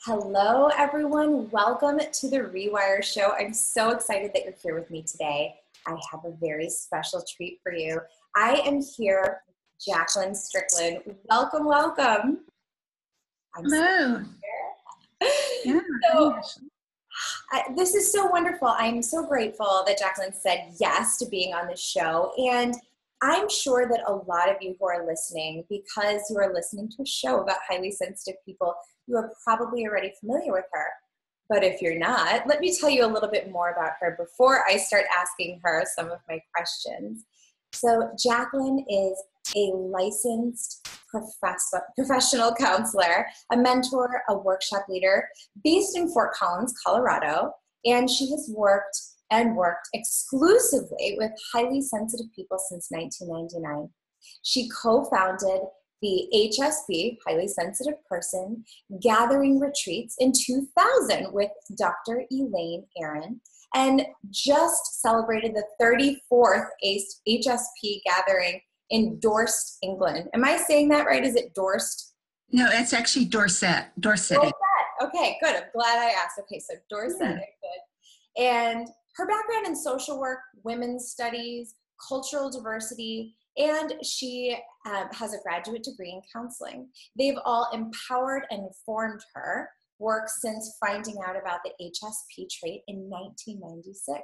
Hello, everyone. Welcome to the Rewire Show. I'm so excited that you're here with me today. I have a very special treat for you. I am here with Jacquelyn Strickland. Welcome, welcome. Hello. Yeah, so, this is so wonderful. I'm so grateful that Jacquelyn said yes to being on the show. And I'm sure that a lot of you who are listening, because you are listening to a show about highly sensitive people, you are probably already familiar with her. But if you're not, let me tell you a little bit more about her before I start asking her some of my questions. So Jacquelyn is a licensed professional counselor, a mentor, a workshop leader based in Fort Collins, Colorado, and she has worked exclusively with highly sensitive people since 1999. She co-founded the HSP, Highly Sensitive Person, Gathering Retreats in 2000 with Dr. Aaron, and just celebrated the 34th HSP Gathering in Dorset, England. Am I saying that right? Is it Dorset? No, it's actually Dorset. Dorset. Okay, good. I'm glad I asked. Okay, so Dorset, good. And her background in social work, women's studies, cultural diversity, and she has a graduate degree in counseling. They've all empowered and informed her work since finding out about the HSP trait in 1996.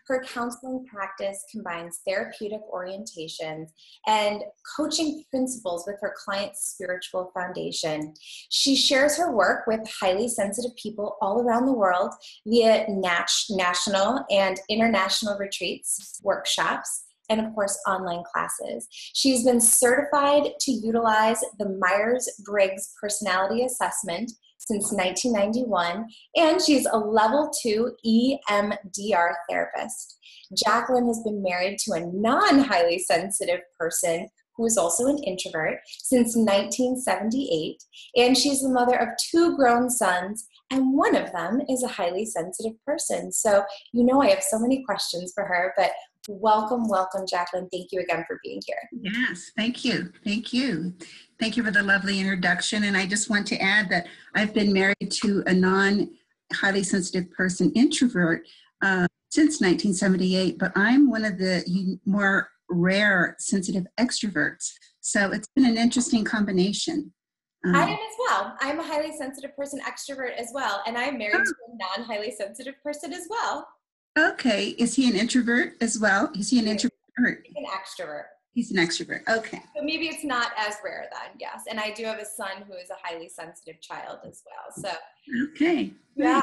Her counseling practice combines therapeutic orientations and coaching principles with her client's spiritual foundation. She shares her work with highly sensitive people all around the world via national and international retreats, workshops, and of course, online classes. She's been certified to utilize the Myers-Briggs Personality Assessment since 1991, and she's a level 2 EMDR therapist. Jacquelyn has been married to a non-highly sensitive person who is also an introvert since 1978, and she's the mother of 2 grown sons, and one of them is a highly sensitive person. So, I have so many questions for her, but welcome, Jacquelyn. Thank you again for being here. Yes, thank you. Thank you. Thank you for the lovely introduction. And I just want to add that I've been married to a non-highly sensitive person, introvert, since 1978, but I'm one of the more rare sensitive extroverts. So it's been an interesting combination. I am as well. I'm a highly sensitive person, extrovert as well, and I'm married to a non-highly sensitive person as well. Okay. Is he an introvert as well? Is he an introvert? He's an extrovert. He's an extrovert. Okay. So maybe it's not as rare then, yes. And I do have a son who is a highly sensitive child as well. So okay. Yeah.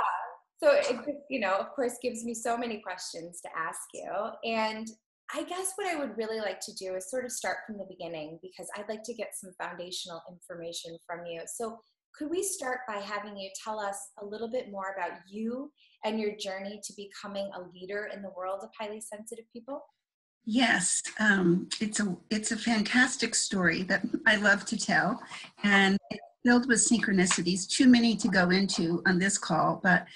So it, of course, gives me so many questions to ask you. And I guess what I would really like to do is sort of start from the beginning, because I'd like to get some foundational information from you. So could we start by having you tell us a little bit more about you and your journey to becoming a leader in the world of highly sensitive people? Yes, it's a fantastic story that I love to tell, and it's filled with synchronicities, too many to go into on this call, but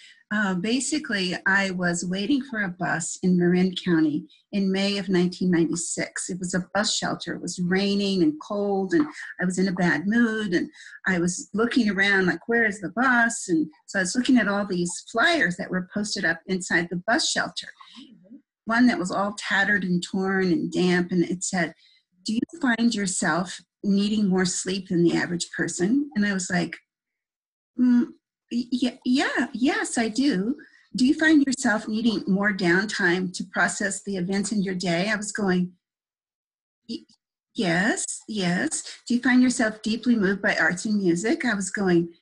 basically I was waiting for a bus in Marin County in May of 1996. It was a bus shelter. It was raining and cold, and I was in a bad mood, and I was looking around like, where is the bus? And so I was looking at all these flyers that were posted up inside the bus shelter. One that was all tattered and torn and damp, and it said, do you find yourself needing more sleep than the average person? And I was like, yes, I do. Do you find yourself needing more downtime to process the events in your day? I was going, yes. Do you find yourself deeply moved by arts and music? I was going,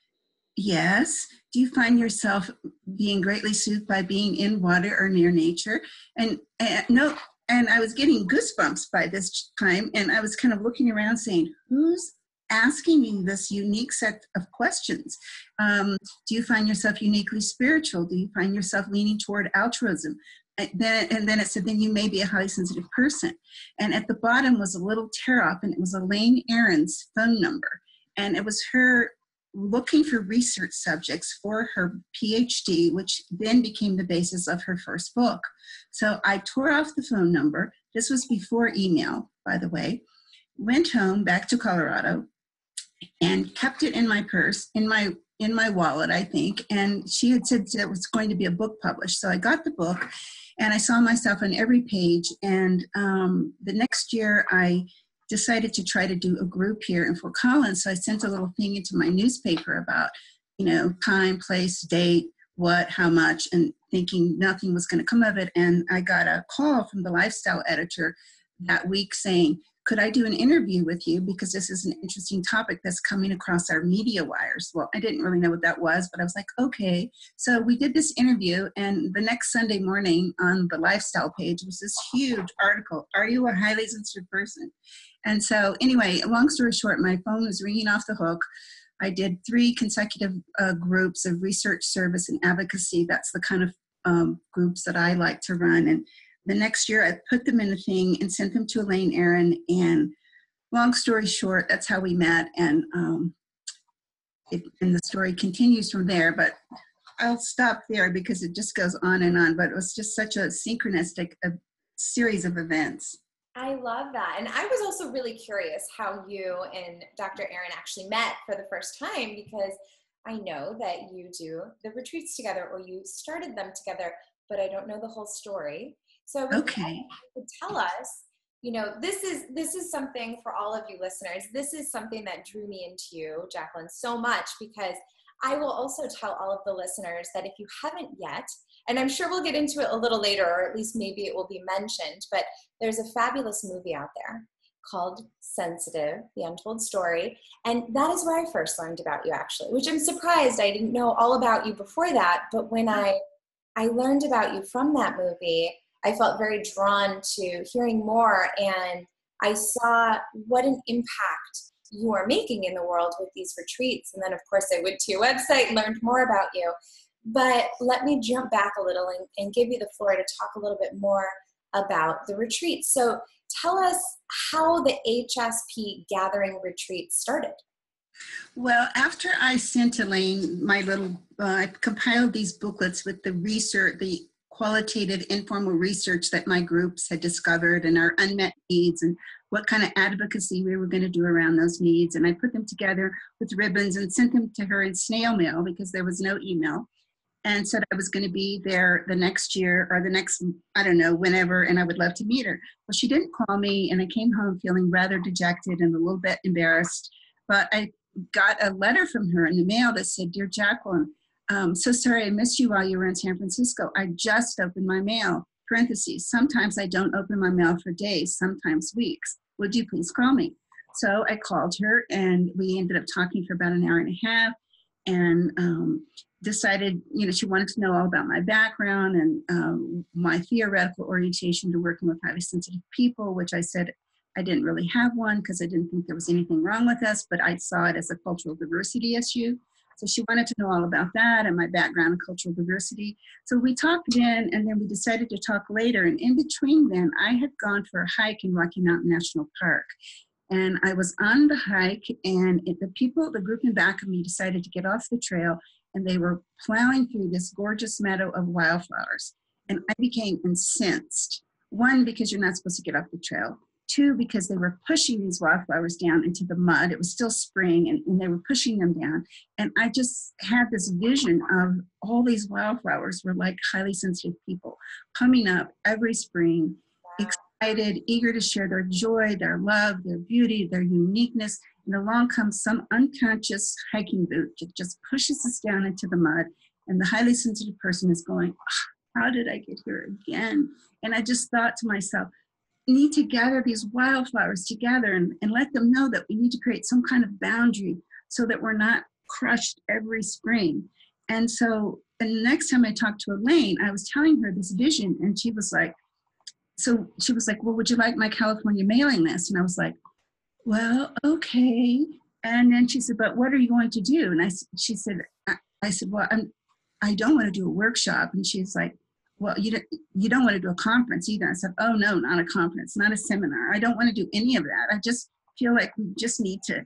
yes. Do you find yourself being greatly soothed by being in water or near nature? And I was getting goosebumps by this time, and I was kind of looking around saying, who's asking me this unique set of questions? Do you find yourself uniquely spiritual? Do you find yourself leaning toward altruism? And then it said, then you may be a highly sensitive person. And at the bottom was a little tear up, and it was Elaine Aaron's phone number. And it was her looking for research subjects for her PhD, which then became the basis of her first book. So I tore off the phone number. This was before email, by the way. Went home back to Colorado, and kept it in my purse, in my wallet, I think. And she had said that it was going to be a book published. So I got the book and I saw myself on every page. And the next year I decided to try to do a group here in Fort Collins. So I sent a little thing into my newspaper about, time, place, date, what, how much, and thinking nothing was going to come of it. And I got a call from the lifestyle editor that week saying, could I do an interview with you? Because this is an interesting topic that's coming across our media wires. Well, I didn't really know what that was, but I was like, okay. So we did this interview, and the next Sunday morning on the lifestyle page was this huge article, Are You a Highly Sensitive Person? And so anyway, long story short, my phone was ringing off the hook. I did 3 consecutive groups of research, service, and advocacy. That's the kind of groups that I like to run. And the next year, I put them in a thing and sent them to Elaine Aaron. And long story short, that's how we met. And the story continues from there. But I'll stop there because it just goes on and on. But it was just such a synchronistic series of events. I love that. And I was also really curious how you and Dr. Aaron actually met for the first time, because I know that you do the retreats together, or you started them together, but I don't know the whole story. So okay, you could tell us, this is something for all of you listeners. This is something that drew me into you, Jacquelyn, so much, because I will also tell all of the listeners that if you haven't yet, and I'm sure we'll get into it a little later, or at least maybe it will be mentioned, but there's a fabulous movie out there called Sensitive, The Untold Story. And that is where I first learned about you, actually, which I'm surprised I didn't know all about you before that. But when I learned about you from that movie, I felt very drawn to hearing more. And I saw what an impact you are making in the world with these retreats. And then, of course, I went to your website and learned more about you. But let me jump back a little and give you the floor to talk a little bit more about the retreat. So tell us how the HSP Gathering Retreats started. Well, after I sent Elaine my I compiled these booklets with the research, the qualitative informal research that my groups had discovered and our unmet needs and what kind of advocacy we were going to do around those needs. And I put them together with ribbons and sent them to her in snail mail because there was no email, and said I was going to be there the next year or the next, I don't know, whenever, and I would love to meet her. Well, she didn't call me, and I came home feeling rather dejected and a little bit embarrassed. But I got a letter from her in the mail that said, Dear Jacquelyn, so sorry I missed you while you were in San Francisco. I just opened my mail, parentheses. Sometimes I don't open my mail for days, sometimes weeks. Would you please call me? So I called her, and we ended up talking for about an hour and a half, and decided, she wanted to know all about my background and my theoretical orientation to working with highly sensitive people, which I said I didn't really have one because I didn't think there was anything wrong with us, but I saw it as a cultural diversity issue. So she wanted to know all about that and my background in cultural diversity. So we talked then, and then we decided to talk later. And in between then, I had gone for a hike in Rocky Mountain National Park. And I was on the hike, and the group in back of me decided to get off the trail, and they were plowing through this gorgeous meadow of wildflowers. And I became incensed. 1, because you're not supposed to get off the trail. 2, because they were pushing these wildflowers down into the mud. It was still spring, and they were pushing them down. And I just had this vision of all these wildflowers were like highly sensitive people coming up every spring, excited, eager to share their joy, their love, their beauty, their uniqueness. And along comes some unconscious hiking boot that just pushes us down into the mud. And the highly sensitive person is going, how did I get here again? And I just thought to myself, we need to gather these wildflowers together and let them know that we need to create some kind of boundary so that we're not crushed every spring. And so the next time I talked to Elaine, I was telling her this vision, and she was like, well, would you like my California mailing list? And I was like, well, okay. And then she said, but what are you going to do? And she said, well, I don't want to do a workshop. And she's like, well, you don't want to do a conference either. I said, oh no, not a conference, not a seminar. I don't want to do any of that. I just feel like we just need to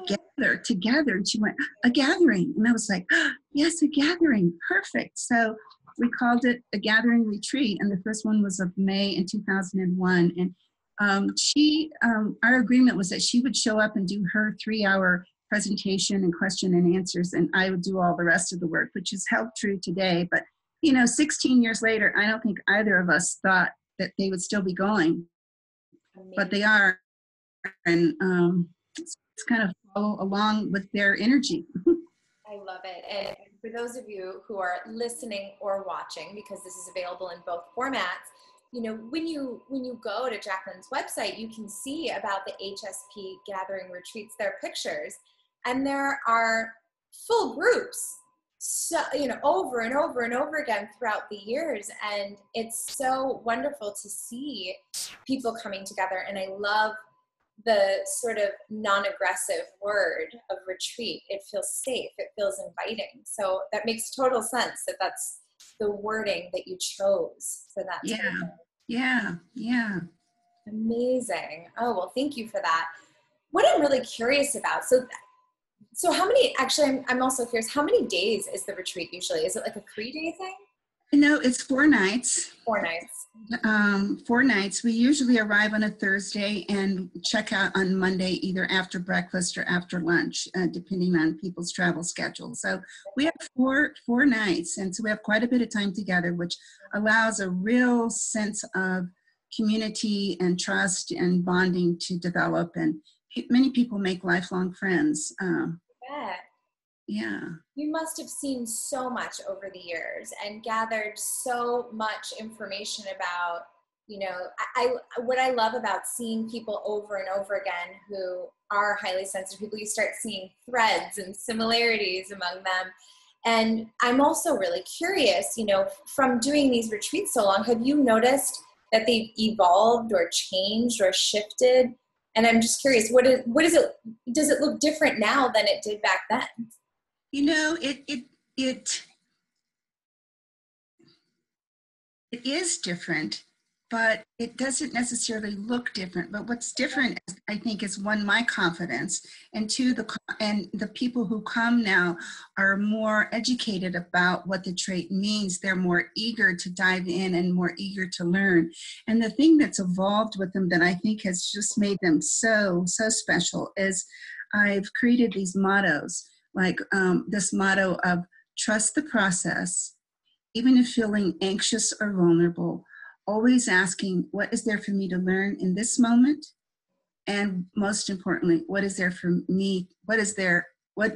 gather together. And she went, a gathering. And I was like, yes, a gathering, perfect. So we called it a gathering retreat. And the first one was of May in 2001. And our agreement was that she would show up and do her 3-hour presentation and question and answers, and I would do all the rest of the work, which is held true today. But, 16 years later, I don't think either of us thought that they would still be going, but they are. And it's kind of follow along with their energy. I love it. And for those of you who are listening or watching, because this is available in both formats, when you go to Jacquelyn's website, you can see about the HSP Gathering Retreats, their pictures, and there are full groups, so, over and over and over again throughout the years. And it's so wonderful to see people coming together. And I love the sort of non-aggressive word of retreat. It feels safe. It feels inviting. So that makes total sense that that's the wording that you chose for that. Yeah. Amazing. Oh, well, thank you for that. What I'm really curious about, so how many, actually, I'm also curious, how many days is the retreat usually? Is it like a 3-day thing? It's 4 nights. 4 nights. 4 nights. We usually arrive on a Thursday and check out on Monday, either after breakfast or after lunch, depending on people's travel schedules. So we have four nights, and so we have quite a bit of time together, which allows a real sense of community and trust and bonding to develop. And many people make lifelong friends. Yeah. You must have seen so much over the years and gathered so much information about, what I love about seeing people over and over again who are highly sensitive people, you start seeing threads and similarities among them. And I'm also really curious, from doing these retreats so long, have you noticed that they've evolved or changed or shifted? And I'm just curious, does it look different now than it did back then? It is different, but it doesn't necessarily look different. But what's different, I think, is one, my confidence, and two, the people who come now are more educated about what the trait means. They're more eager to dive in and more eager to learn. And the thing that's evolved with them that I think has just made them so special is I've created these mottos. Like this motto of trust the process, even if feeling anxious or vulnerable, always asking, what is there for me to learn in this moment? And most importantly, what is there for me? What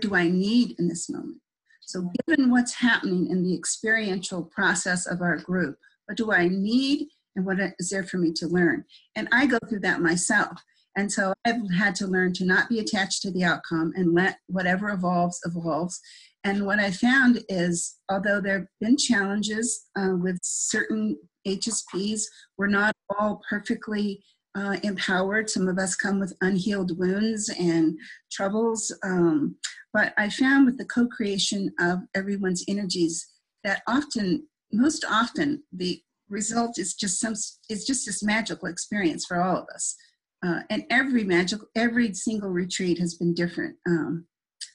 do I need in this moment? So given what's happening in the experiential process of our group, what do I need and what is there for me to learn? And I go through that myself. And so I've had to learn to not be attached to the outcome and let whatever evolves. And what I found is, although there have been challenges with certain HSPs, we're not all perfectly empowered. Some of us come with unhealed wounds and troubles. But I found with the co-creation of everyone's energies that most often, the result is just this magical experience for all of us. And every single retreat has been different.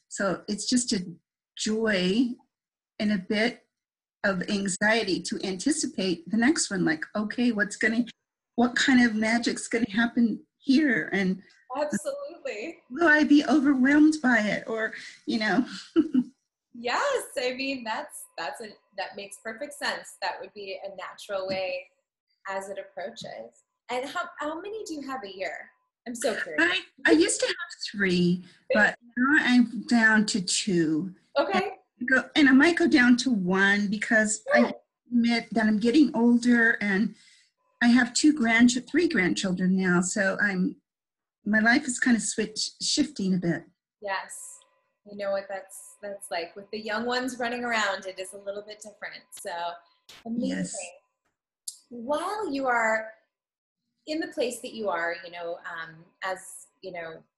So it's just a joy and a bit of anxiety to anticipate the next one. Like, okay, what kind of magic's going to happen here? And absolutely. Will I be overwhelmed by it? Or, Yes, I mean, that makes perfect sense. That would be a natural way as it approaches. And how many do you have a year? I'm so curious. I used to have 3, but now I'm down to 2. Okay. And I might go down to 1 because I admit that I'm getting older and I have 3 grandchildren now. So my life is kind of shifting a bit. Yes. You know what that's like with the young ones running around, it is a little bit different. So amazing. Yes. While you are in the place that you are, as,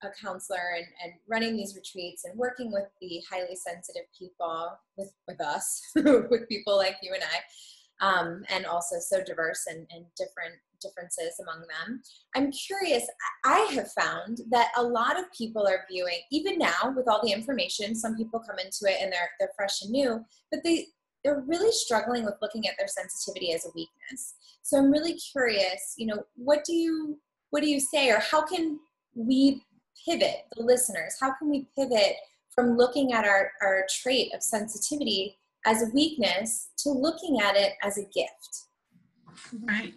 a counselor and running these retreats and working with the highly sensitive people, with us, with people like you and I, and also so diverse and different differences among them. I'm curious, I have found that a lot of people are viewing, even now with all the information, some people come into it and they're fresh and new, but they're really struggling with looking at their sensitivity as a weakness. So I'm really curious, what do you say, or how can we pivot, the listeners, how can we pivot from looking at our trait of sensitivity as a weakness to looking at it as a gift? Right.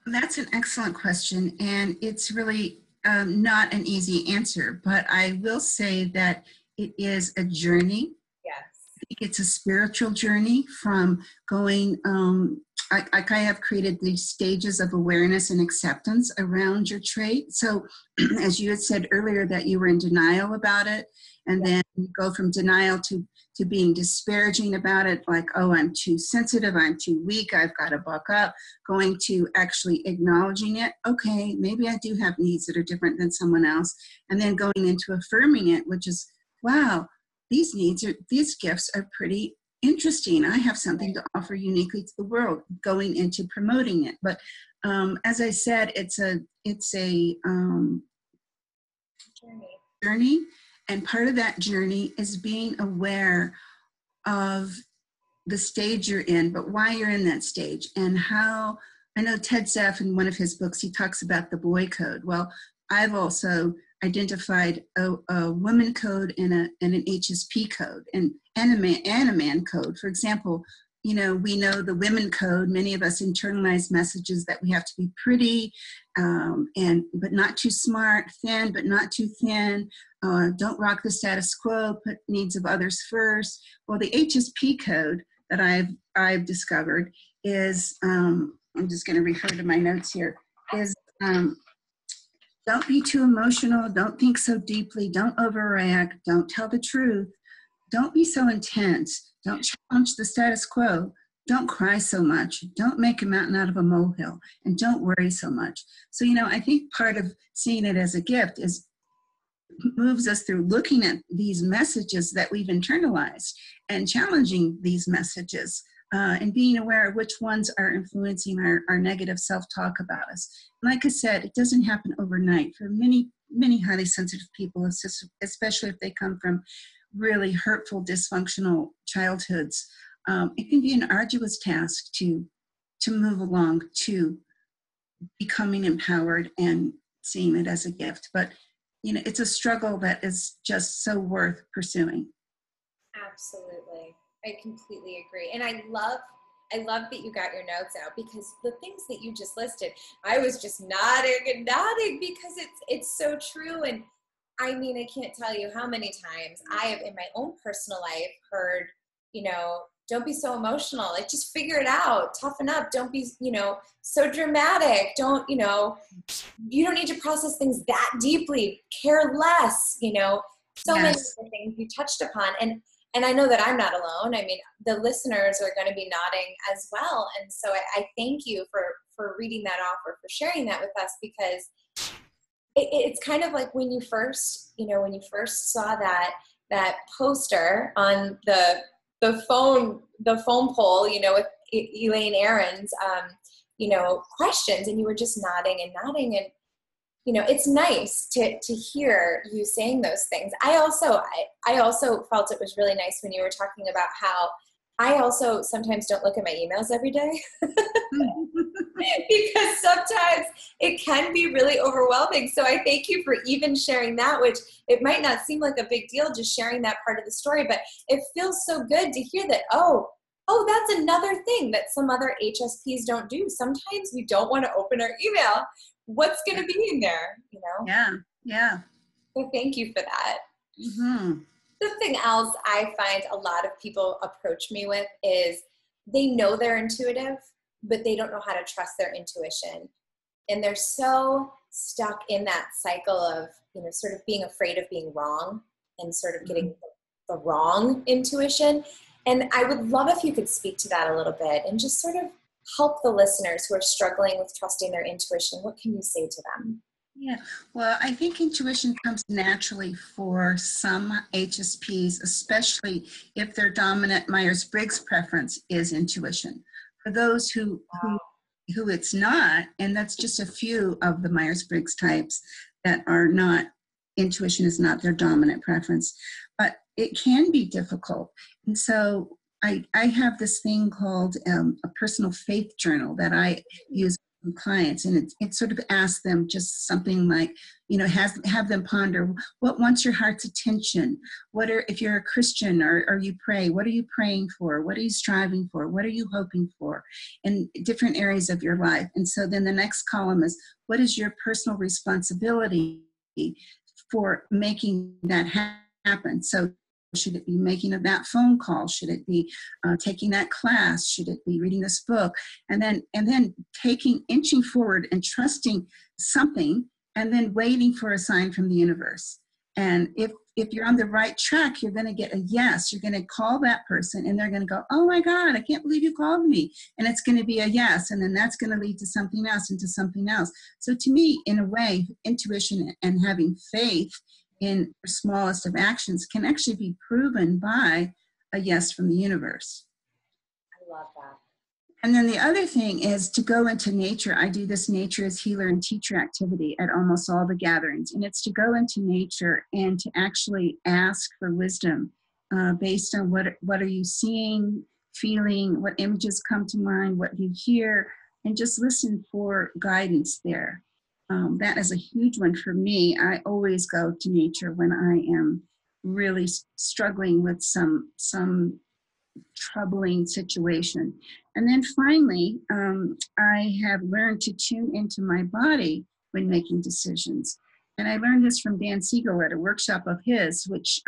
That's an excellent question, and it's really not an easy answer, but I will say that it is a journey. Yes. I think it's a spiritual journey from going, I have created these stages of awareness and acceptance around your trait. So as you had said earlier that you were in denial about it, and then you go from denial to being disparaging about it, like, oh, I'm too sensitive, I'm too weak, I've got to buck up, going to actually acknowledging it. Okay, maybe I do have needs that are different than someone else. And then going into affirming it, which is, wow, these gifts are pretty interesting. I have something to offer uniquely to the world, going into promoting it. But as I said, it's a journey. And part of that journey is being aware of the stage you're in, but why you're in that stage, and how. I know Ted Zeff, in one of his books, he talks about the boy code. Well, I've also identified a woman code and an HSP code and a man code. For example, we know the women code. Many of us internalize messages that we have to be pretty, but not too smart, thin, but not too thin. Don't rock the status quo, put needs of others first. Well, the HSP code that I've discovered is, I'm just going to refer to my notes here, is don't be too emotional, don't think so deeply, don't overreact, don't tell the truth, don't be so intense, don't challenge the status quo, don't cry so much, don't make a mountain out of a molehill, and don't worry so much. So, I think part of seeing it as a gift moves us through looking at these messages that we've internalized and challenging these messages and being aware of which ones are influencing our negative self-talk about us. Like I said, it doesn't happen overnight. For many, many highly sensitive people, especially if they come from really hurtful, dysfunctional childhoods, it can be an arduous task to move along to becoming empowered and seeing it as a gift. But it's a struggle that is just so worth pursuing. Absolutely. I completely agree. And I love that you got your notes out, because the things that you just listed, I was just nodding and nodding because it's so true. And I mean, I can't tell you how many times I have in my own personal life heard, don't be so emotional. Like, just figure it out. Toughen up. Don't be, so dramatic. Don't, you don't need to process things that deeply. Care less, so many things you touched upon. And I know that I'm not alone. I mean, the listeners are going to be nodding as well. And so I thank you for reading that off or for sharing that with us, because it's kind of like when you first saw that poster on the phone poll, with Elaine Aaron's, questions, and you were just nodding and nodding. And, it's nice to hear you saying those things. I also felt it was really nice when you were talking about how I also sometimes don't look at my emails every day because sometimes it can be really overwhelming. So I thank you for even sharing that, which it might not seem like a big deal, just sharing that part of the story, but it feels so good to hear that, oh, that's another thing that some other HSPs don't do. Sometimes we don't want to open our email. What's going to be in there, Yeah. So thank you for that. Mm-hmm. Something else I find a lot of people approach me with is they know they're intuitive, but they don't know how to trust their intuition. And they're so stuck in that cycle of, sort of being afraid of being wrong and sort of getting the wrong intuition. And I would love if you could speak to that a little bit and just sort of help the listeners who are struggling with trusting their intuition. What can you say to them? Yeah, well, I think intuition comes naturally for some HSPs, especially if their dominant Myers-Briggs preference is intuition. For those who it's not, and that's just a few of the Myers-Briggs types that are not, intuition is not their dominant preference, but it can be difficult. And so I have this thing called a personal faith journal that I use clients, and it sort of asks them just something like, have them ponder what wants your heart's attention. If you're a Christian or you pray, what are you praying for? What are you striving for? What are you hoping for in different areas of your life? And so then the next column is, what is your personal responsibility for making that happen? So should it be making that phone call? Should it be taking that class? Should it be reading this book? And then inching forward and trusting something, and then waiting for a sign from the universe. And if you're on the right track, you're going to get a yes. You're going to call that person, and they're going to go, "Oh my God, I can't believe you called me." And it's going to be a yes, and then that's going to lead to something else, and to something else. So to me, in a way, intuition and having faith in the smallest of actions can actually be proven by a yes from the universe. I love that. And then the other thing is to go into nature. I do this nature as healer and teacher activity at almost all the gatherings. And it's to go into nature and to actually ask for wisdom based on what are you seeing, feeling, what images come to mind, what you hear, and just listen for guidance there. That is a huge one for me. I always go to nature when I am really struggling with some troubling situation. And then finally, I have learned to tune into my body when making decisions. And I learned this from Dan Siegel at a workshop of his, which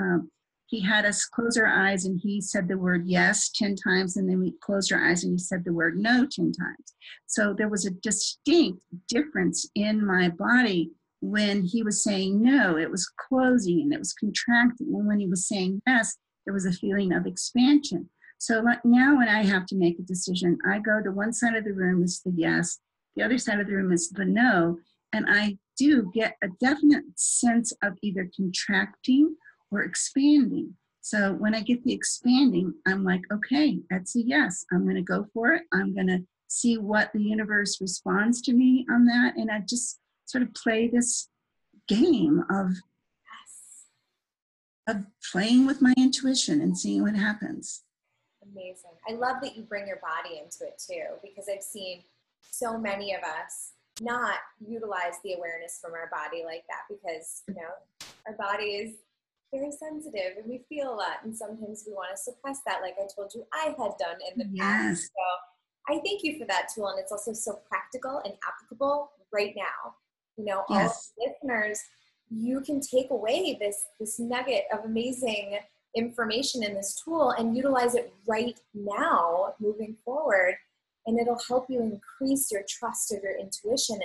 he had us close our eyes, and he said the word yes 10 times, and then we closed our eyes and he said the word no 10 times. So there was a distinct difference in my body. When he was saying no, it was closing and it was contracting. And when he was saying yes, there was a feeling of expansion. So now when I have to make a decision, I go to one side of the room is the yes, the other side of the room is the no, and I do get a definite sense of either contracting or expanding. So when I get the expanding, I'm like, okay, that's a yes. I'm going to go for it. I'm going to see what the universe responds to me on that. And I just sort of play this game of playing with my intuition and seeing what happens. Amazing. I love that you bring your body into it too, because I've seen so many of us not utilize the awareness from our body like that, because, our body is very sensitive and we feel a lot. And sometimes we want to suppress that, like I told you I had done in the past. So I thank you for that tool. And it's also so practical and applicable right now. All of the listeners, you can take away this nugget of amazing information in this tool and utilize it right now moving forward. And it'll help you increase your trust of your intuition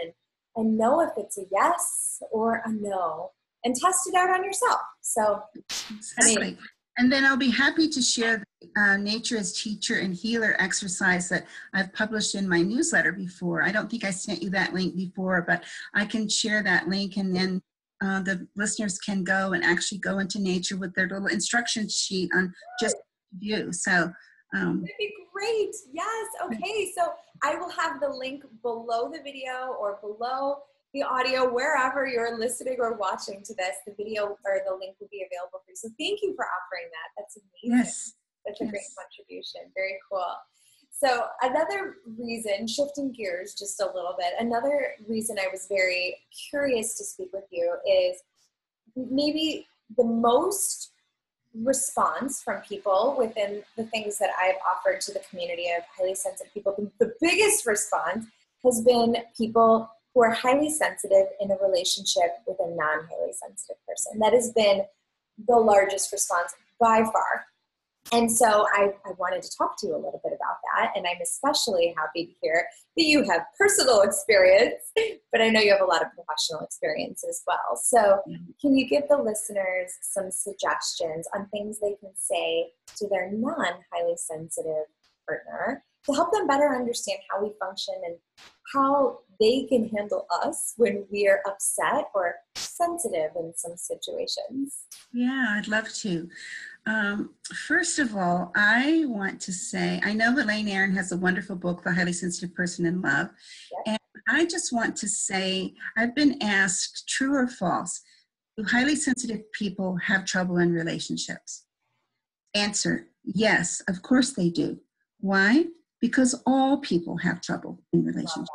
and know if it's a yes or a no, and test it out on yourself. So, exactly. And then I'll be happy to share the Nature as Teacher and Healer exercise that I've published in my newsletter before. I don't think I sent you that link before, but I can share that link, and then the listeners can go and actually go into nature with their little instruction sheet on just view. So that'd be great. Yes. Okay. So I will have the link below the video or below the audio, wherever you're listening or watching to this. The video or the link will be available for you. So thank you for offering that. That's amazing. Yes. Such a great contribution. Very cool. So another reason, shifting gears just a little bit, another reason I was very curious to speak with you is maybe the most response from people within the things that I've offered to the community of highly sensitive people. The biggest response has been people who are highly sensitive in a relationship with a non-highly sensitive person. That has been the largest response by far. And so I wanted to talk to you a little bit about that. And I'm especially happy to hear that you have personal experience, but I know you have a lot of professional experience as well. So can you give the listeners some suggestions on things they can say to their non-highly sensitive partner to help them better understand how we function and how they can handle us when we are upset or sensitive in some situations? Yeah, I'd love to. First of all, I want to say, I know Elaine Aron has a wonderful book, The Highly Sensitive Person in Love. Yep. And I just want to say, I've been asked, true or false, do highly sensitive people have trouble in relationships? Answer, yes, of course they do. Why? Because all people have trouble in relationships.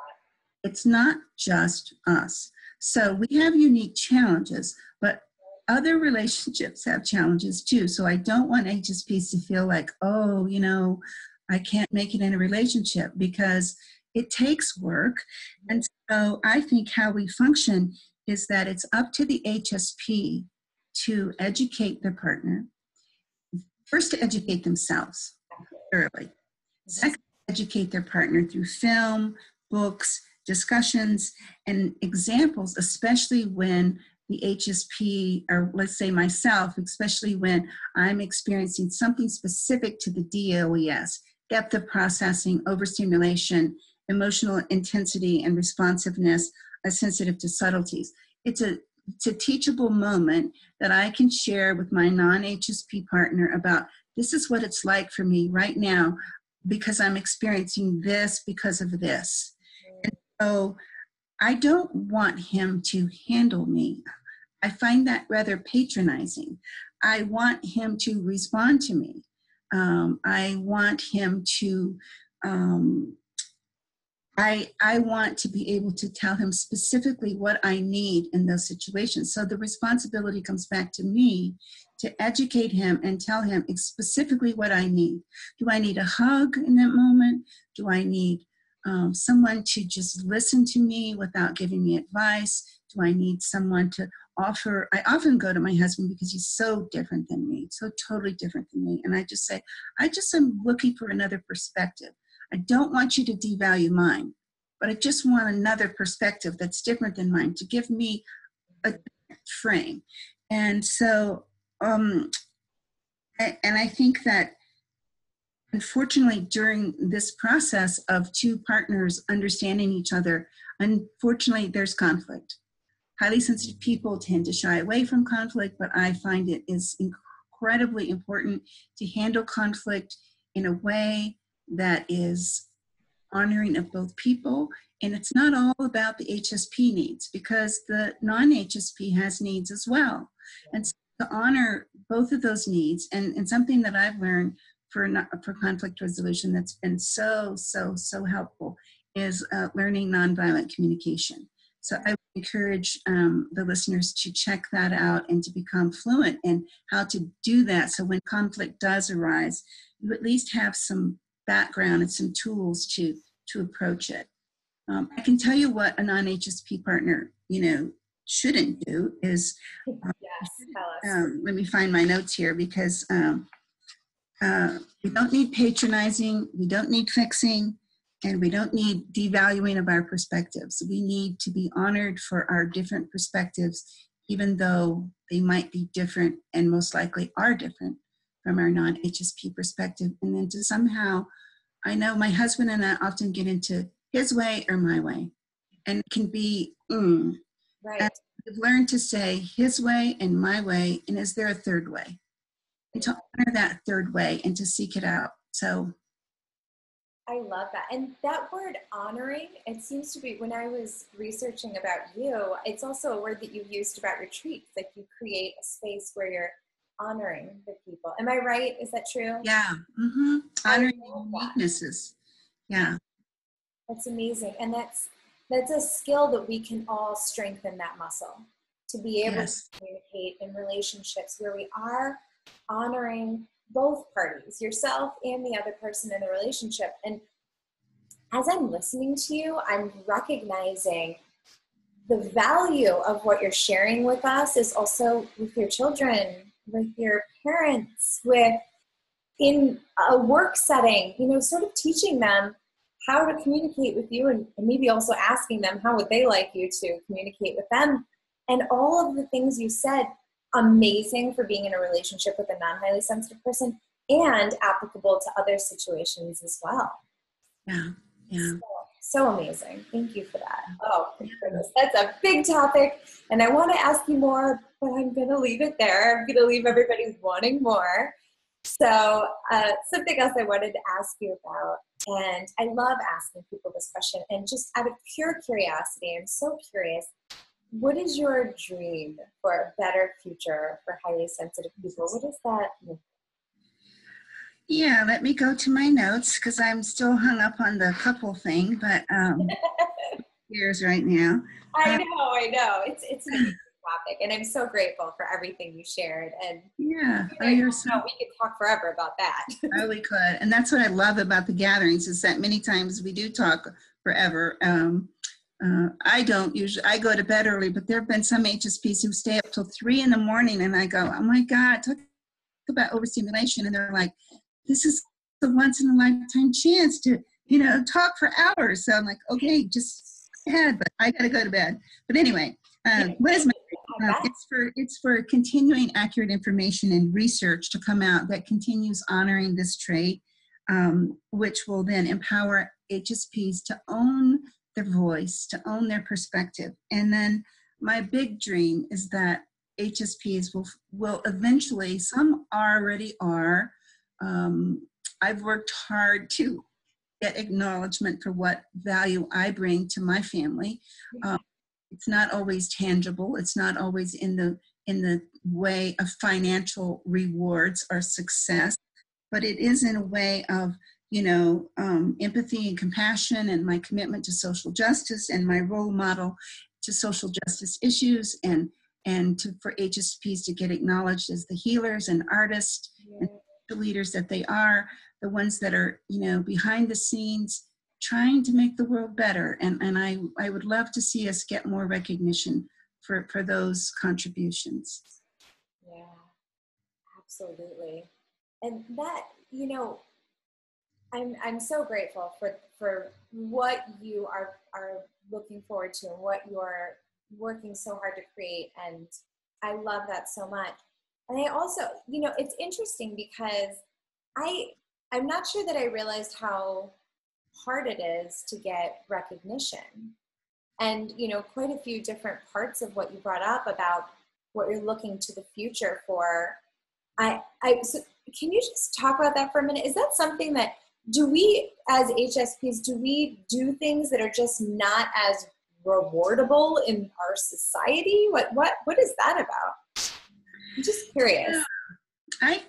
It's not just us. So we have unique challenges, but other relationships have challenges too. So I don't want HSPs to feel like, oh, I can't make it in a relationship, because it takes work. And so I think how we function is that it's up to the HSP to educate their partner. First, to educate themselves thoroughly. Second, educate their partner through film, books, discussions, and examples, especially when the HSP, or let's say myself, especially when I'm experiencing something specific to the DOES, depth of processing, overstimulation, emotional intensity and responsiveness, sensitive to subtleties. It's a teachable moment that I can share with my non-HSP partner about, this is what it's like for me right now because I'm experiencing this because of this. And so I don't want him to handle me. I find that rather patronizing. I want him to respond to me. I want him to, I want to be able to tell him specifically what I need in those situations. So the responsibility comes back to me to educate him and tell him specifically what I need. Do I need a hug in that moment? Do I need someone to just listen to me without giving me advice? Do I need someone to offer? I often go to my husband because he's so different than me, so totally different than me. And I just say, I just am looking for another perspective. I don't want you to devalue mine, but I just want another perspective that's different than mine to give me a different frame. And so, and I think that unfortunately during this process of two partners understanding each other, unfortunately there's conflict. Highly sensitive people tend to shy away from conflict, but I find it is incredibly important to handle conflict in a way that is honoring of both people. And it's not all about the HSP needs, because the non-HSP has needs as well. And so to honor both of those needs, and something that I've learned for conflict resolution that's been so helpful is learning nonviolent communication. So I would encourage the listeners to check that out and to become fluent in how to do that. So when conflict does arise, you at least have some background and some tools to approach it. I can tell you what a non-HSP partner, shouldn't do is, yes, tell us. let me find my notes here, because we don't need patronizing, we don't need fixing, and we don't need devaluing of our perspectives. We need to be honored for our different perspectives, even though they might be different and most likely are different from our non-HSP perspective. And then to somehow, I know my husband and I often get into his way or my way, and it can be, Right. And we've learned to say his way and my way, and is there a third way? And to honor that third way and to seek it out. So I love that. And that word honoring, it seems to be, when I was researching about you, it's also a word that you used about retreats. Like you create a space where you're honoring the people. Am I right? Is that true? yeah, honoring weaknesses. Yeah. That's amazing. And that's a skill that we can all strengthen, that muscle, to be able to communicate in relationships where we are honoring both parties, yourself and the other person in the relationship. And as I'm listening to you, I'm recognizing the value of what you're sharing with us is also with your children, with your parents, in a work setting, sort of teaching them how to communicate with you, and maybe also asking them how would they like you to communicate with them. And all of the things you said, amazing for being in a relationship with a non-highly sensitive person, and applicable to other situations as well. Yeah. So amazing. Thank you for that. Oh, my goodness. That's a big topic, and I want to ask you more, but I'm going to leave it there. I'm going to leave everybody wanting more. So something else I wanted to ask you about, and I love asking people this question, and just out of pure curiosity, I'm so curious, what is your dream for a better future for highly sensitive people? What is that? Yeah, let me go to my notes because I'm still hung up on the couple thing. But tears right now. I know. It's an amazing topic, and I'm so grateful for everything you shared. And Yeah, we could talk forever about that. Oh, we could. And that's what I love about the gatherings is that many times we do talk forever. I don't usually, I go to bed early, but there have been some HSPs who stay up till 3 in the morning and I go, oh my God, talk about overstimulation. And they're like, this is the once in a lifetime chance to, talk for hours. So I'm like, okay, just go ahead, but I got to go to bed. But anyway, what is my it's for continuing accurate information and research to come out that continues honoring this trait, which will then empower HSPs to own their voice, to own their perspective. And then my big dream is that HSPs will eventually, some already are, I've worked hard to get acknowledgement for what value I bring to my family. It's not always tangible. It's not always in the way of financial rewards or success, but it is in a way of, empathy and compassion and my commitment to social justice and my role model to social justice issues and for HSPs to get acknowledged as the healers and artists and the leaders that they are, the ones that are, behind the scenes, trying to make the world better. And I would love to see us get more recognition for those contributions. Yeah, absolutely. And that, I'm so grateful for what you are looking forward to and what you're working so hard to create. And I love that so much. And I also, it's interesting because I'm not sure that I realized how hard it is to get recognition. And, quite a few different parts of what you brought up about what you're looking to the future for. So can you just talk about that for a minute? Is that something that, do we as HSPs, do we do things that are just not as rewardable in our society? What is that about? I'm just curious. I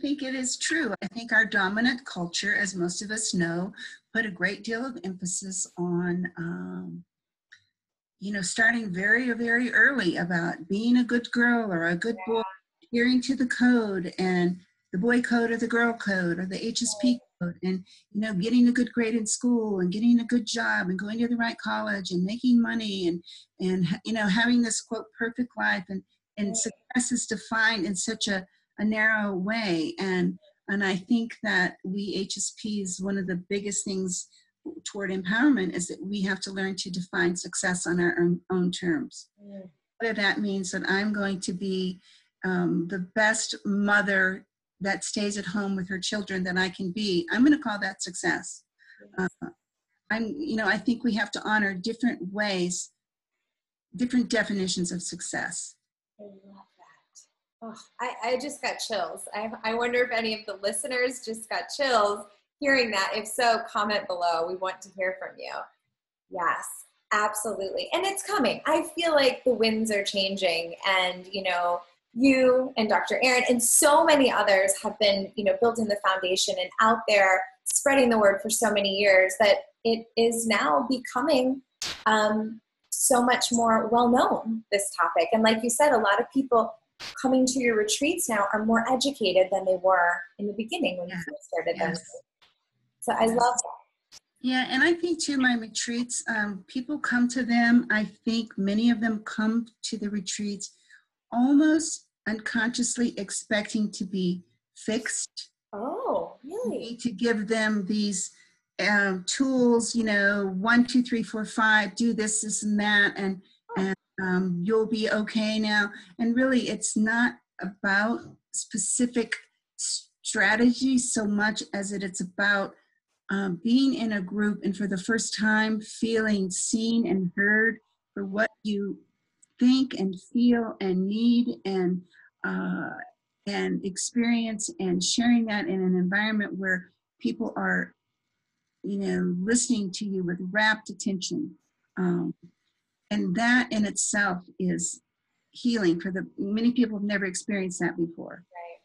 think it is true. I think our dominant culture, as most of us know, put a great deal of emphasis on, starting very, very early about being a good girl or a good boy, adhering to the code and the boy code or the girl code or the HSP code and, getting a good grade in school and getting a good job and going to the right college and making money and having this, quote, perfect life and success is defined in such a narrow way. And I think that we HSPs, one of the biggest things toward empowerment is that we have to learn to define success on our own terms. Whether that means that I'm going to be the best mother that stays at home with her children that I can be, I'm going to call that success. I think we have to honor different ways, different definitions of success. I love that. Oh, I just got chills. I wonder if any of the listeners just got chills hearing that. If so, comment below. We want to hear from you. Yes, absolutely. And it's coming. I feel like the winds are changing and, you and Dr. Aaron and so many others have been, building the foundation and out there spreading the word for so many years that it is now becoming so much more well-known, this topic. And like you said, a lot of people coming to your retreats now are more educated than they were in the beginning when you first started them. So I love that. Yeah, and I think too, my retreats, people come to them. I think many of them come to the retreats almost unconsciously expecting to be fixed. Oh, really? You need to give them these tools, 1, 2, 3, 4, 5, do this, this, and that, and you'll be okay now. And really, it's not about specific strategies so much as it's about being in a group and for the first time feeling seen and heard for what you think and feel and need and experience, and sharing that in an environment where people are, listening to you with rapt attention. And that in itself is healing for many people have never experienced that before. Right.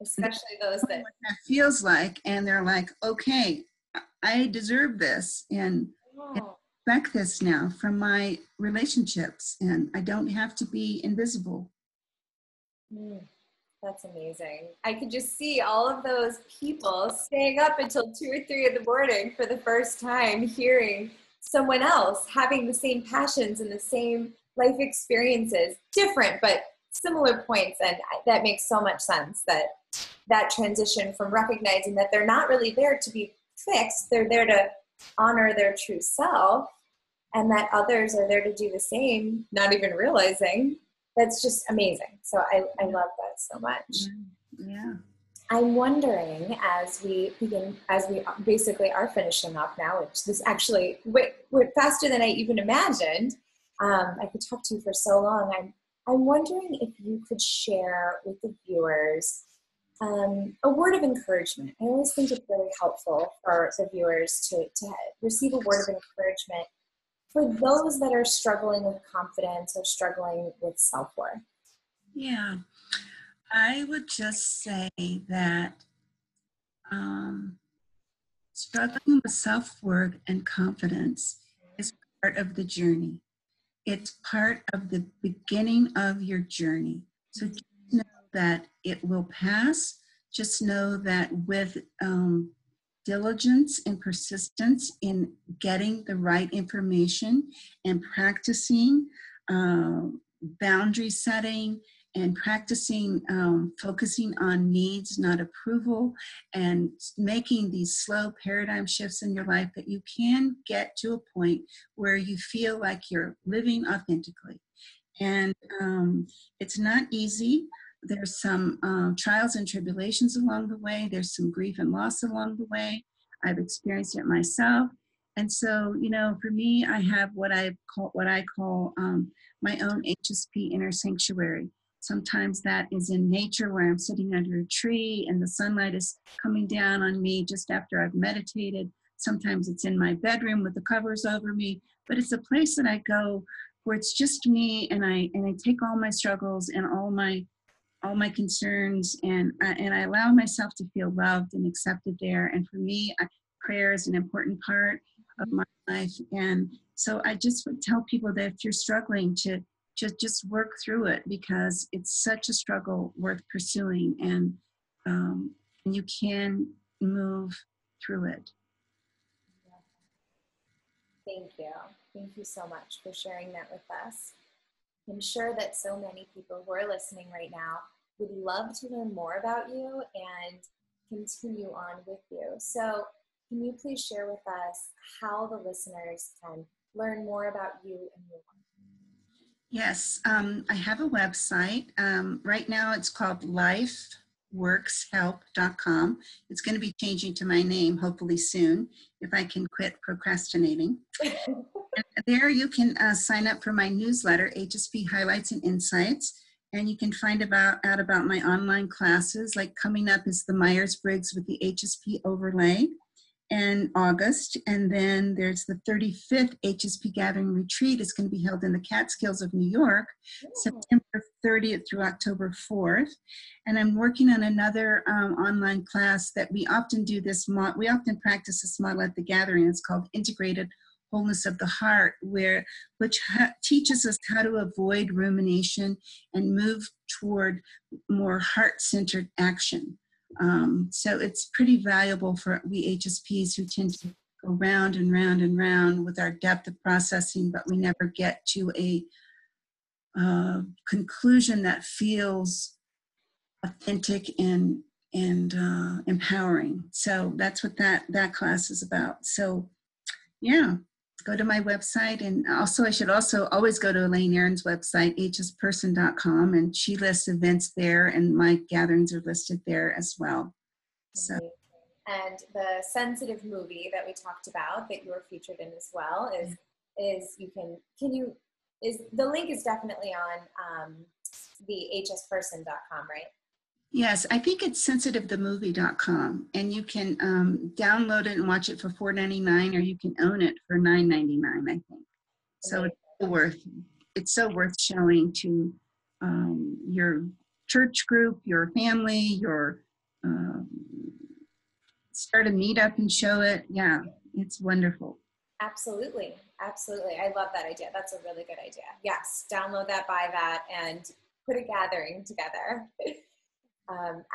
Especially those that feels like, and they're like, okay, I deserve this. And expect this now from my relationships, and I don't have to be invisible. That's amazing. I could just see all of those people staying up until 2 or 3 in the morning for the first time, hearing someone else having the same passions and the same life experiences, different but similar points. And that makes so much sense, that transition from recognizing that they're not really there to be fixed, they're there to honor their true self, and that others are there to do the same, not even realizing. That's just amazing. So I love that so much. Yeah. I'm wondering, as we basically are finishing up now, which this actually went faster than I even imagined. I could talk to you for so long. I'm wondering if you could share with the viewers a word of encouragement. I always think it's really helpful for the viewers to receive a word of encouragement for those that are struggling with confidence or struggling with self-worth. Yeah, I would just say that struggling with self-worth and confidence is part of the journey. It's part of the beginning of your journey. So just know that it will pass. Just know that with diligence and persistence in getting the right information and practicing boundary setting and practicing focusing on needs, not approval, and making these slow paradigm shifts in your life, that you can get to a point where you feel like you're living authentically. And it's not easy. There's some trials and tribulations along the way. There's some grief and loss along the way. I've experienced it myself. And so, for me, I have what I call my own HSP inner sanctuary. Sometimes that is in nature, where I'm sitting under a tree and the sunlight is coming down on me just after I've meditated. Sometimes it's in my bedroom with the covers over me, but it's a place that I go where it's just me, and I take all my struggles and all my concerns, and I allow myself to feel loved and accepted there. And for me, prayer is an important part of my life. And so I just would tell people that if you're struggling, to just work through it, because it's such a struggle worth pursuing, and you can move through it. Thank you. Thank you so much for sharing that with us. I'm sure that so many people who are listening right now would love to learn more about you and continue on with you. So can you please share with us how the listeners can learn more about you and your work? Yes, I have a website. Right now it's called lifeworkshelp.com. It's going to be changing to my name hopefully soon, if I can quit procrastinating. And there you can sign up for my newsletter, HSP Highlights and Insights, and you can find out about my online classes. Like coming up is the Myers-Briggs with the HSP overlay in August, and then there's the 35th HSP Gathering Retreat. It's going to be held in the Catskills of New York, September 30th through October 4th. And I'm working on another online class that we often do this. We often practice this model at the gathering. It's called Integrated Wholeness of the Heart, which teaches us how to avoid rumination and move toward more heart-centered action. So it's pretty valuable for we HSPs who tend to go round and round and round with our depth of processing, but we never get to a conclusion that feels authentic and empowering. So that's what that class is about. So yeah, go to my website. And also, I should also always go to Elaine Aaron's website, hsperson.com, and she lists events there, and my gatherings are listed there as well. So. And the sensitive movie that we talked about that you were featured in as well is the link is definitely on the hsperson.com, right? Yes, I think it's sensitivethemovie.com, and you can download it and watch it for $4.99, or you can own it for $9.99, I think. So it's so worth showing to your church group, your family, your start a meetup and show it. Yeah, it's wonderful. Absolutely. Absolutely. I love that idea. That's a really good idea. Yes. Download that, buy that, and put a gathering together.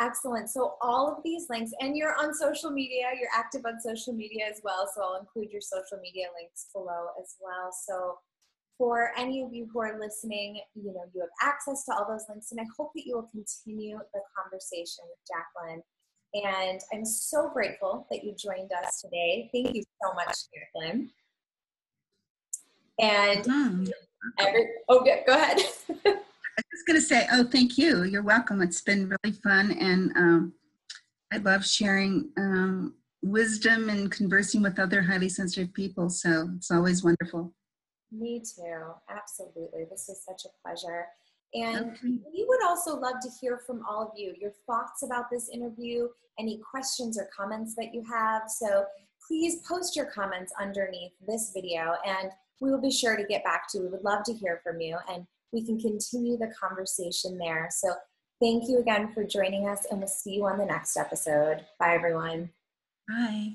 Excellent. So all of these links, and you're on social media, you're active on social media as well. So I'll include your social media links below as well. So for any of you who are listening, you know, you have access to all those links, and I hope that you will continue the conversation with Jacquelyn. And I'm so grateful that you joined us today. Thank you so much, Jacquelyn. And okay, go ahead. I was going to say, oh, thank you. You're welcome. It's been really fun, and I love sharing wisdom and conversing with other highly sensitive people. So it's always wonderful. Me too. Absolutely. This was such a pleasure. And Okay. we would also love to hear from all of you, your thoughts about this interview, any questions or comments that you have. So please post your comments underneath this video, and we will be sure to get back to you. We would love to hear from you, and we can continue the conversation there. So thank you again for joining us, and we'll see you on the next episode. Bye, everyone. Bye.